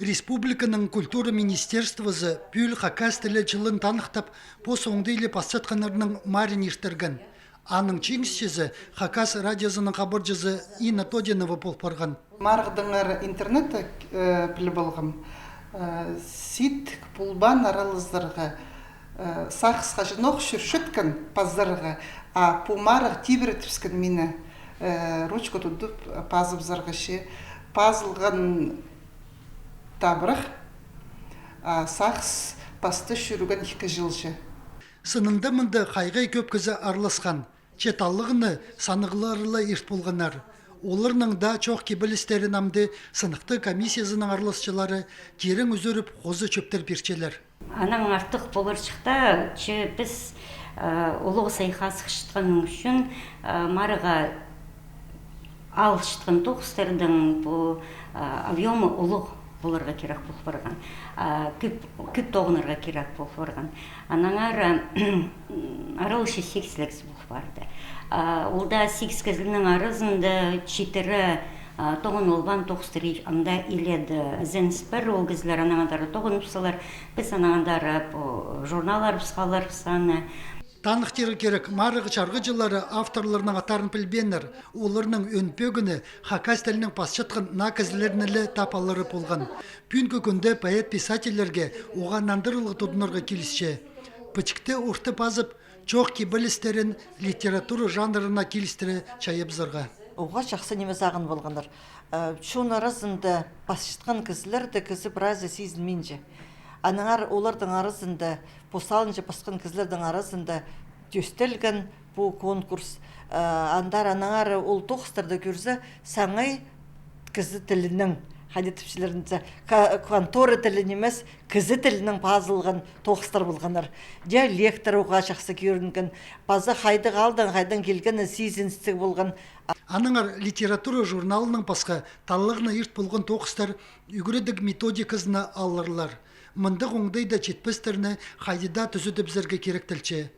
Республиканың культура министерствосы пүл хакас тілі жылын танықтап, пос оңдейлі пассатқанарының марин ештірген. Аның чеңсізі хакас радиозының қабыржызы Инна Тодинова болпарған. Марғдыңар интернет пілі болғым. Сит пулбан аралыздырға сақсқа жынық шүршіткін паздырға, а пулмарық тибірітіпскен мені ручку тұдып пазып зырғышы. Пазылған табырық, сақс пасты шүрген 2 жылшы. Сынында мұнды қайғай көп көзі арласқан, четаллығыны санығыларылы ерт болғанар. Оларның да чоқ кебілістерін амды сынықты комиссиясының арласчылары керің үзіріп қозы чөптер берчелер. Анаң артық болыр шықта, біз олығы сайқасы шытқаның үшін марыға ал шытқан тоқыстардың объемы олығы бұларға керек болып барған, күп тоғынырға керек болып барған. Анаңар аралышы 8 ләкс болып барды. Олда 8 кәзілінің арызында 4 тоғын олбан тоқыстыры аңда еледі зәніспір, ол кәзілер анаңандары тоғын ұпсалар, біз анаңандары журналар ұпсқалар ұпсаны. Танықтері керек марығы чарғы жылары авторларының атарын пілбенер, оларының өнпөгіні хакас тілінің пасчатқан накізілерінілі тапалары болған. Пүнгі күнде поэт-писательлерге оғанандырылғы тұдынырға келісше. Пүчікте ұрты базып, чоқ кебілістерін литература жанрына келістірі чайып зырға. Оға жақсы немес ағын болғандар. Шон арасында пасчатқан кізілерді кізі біразы сезінменже. Аныңар олардың арасында, посалыншы басқан кізлердің арасында төстелген бұл конкурс. Андар аныңар ол тоқыстарды көрсе, саңай кізі тілінің, хадетіпшілерінде конторы тілін емес, кізі тілінің пазылған тоқыстар болғандар. Диалектор оға жақсы көрінген, базы қайды қалдан, қайдан келгені сезіністік болған. Аныңар литература журналының пасқа таллығына ерт болған тоқыстар үгіредік методикасына алырлар. Мындық оңдайда четпестеріне қайдыда түзі бізерге керектілче.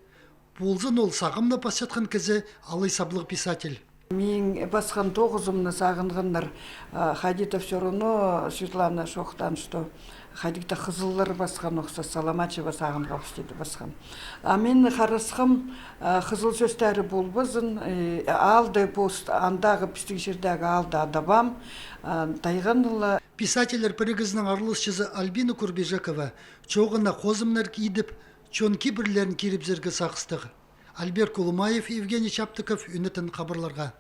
Болзын ол сағымны пасчатқан кізі алай саблық писатель. Мен басқан 9-ымны сағынғандар Хадитов Сёруно Светлана Шоқтан, что Хадита қызыллар басқан оқса Саламачева сағынға ұстеді басқан. Мен қарасқым қызыл сөстәрі болбызын, алды пост андағы пістік жердегі алды адабам, тайғанылы. Писателер бірігізінің арлысшызы Альбина Курбежекова чоғына қозымнар кейдіп, чон кибірлерін керіп зерге сақыстығы. Альберт Кулумаев, Евгений Чаптыков, үнетін қабырларға.